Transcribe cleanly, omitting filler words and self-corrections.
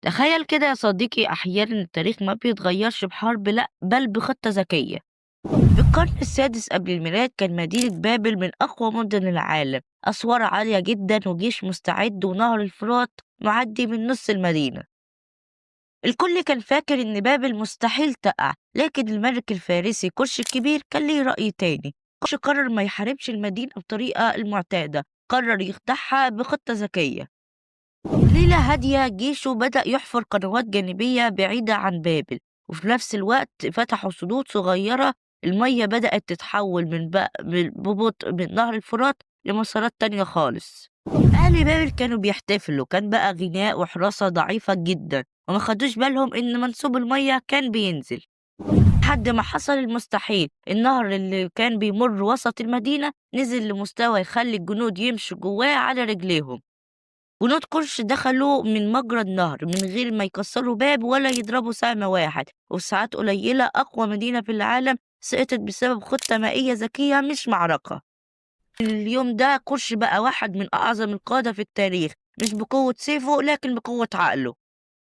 تخيل كده يا صديقي، أحيانا التاريخ ما بيتغيرش بحرب، لأ بل بخطة ذكية. في القرن السادس قبل الميلاد كان مدينة بابل من أقوى مدن العالم، أسوار عالية جدا وجيش مستعد ونهر الفرات معدي من نص المدينة. الكل كان فاكر إن بابل مستحيل تقع، لكن الملك الفارسي كرش الكبير كان ليه رأي تاني. كرش قرر ما يحاربش المدينة بطريقة المعتادة، قرر يخدعها بخطة ذكية. ليلة هادية جيشه بدأ يحفر قنوات جانبية بعيدة عن بابل، وفي نفس الوقت فتحوا سدود صغيرة. المية بدأت تتحول ببطء من نهر الفرات لمسارات تانية خالص. أهل بابل كانوا بيحتفلوا، كان بقى غناء وحراسة ضعيفة جدا، وما خدوش بالهم إن منسوب المية كان بينزل لحد ما حصل المستحيل. النهر اللي كان بيمر وسط المدينة نزل لمستوى يخلي الجنود يمشوا جواه على رجليهم. جنود قرش دخلوا من مجرى النهر من غير ما يكسروا باب ولا يضربوا سهم واحد، وفي ساعات قليلة أقوى مدينة في العالم سقطت بسبب خطة مائية ذكية مش معركة. في اليوم ده قرش بقى واحد من أعظم القادة في التاريخ، مش بقوة سيفه لكن بقوة عقله.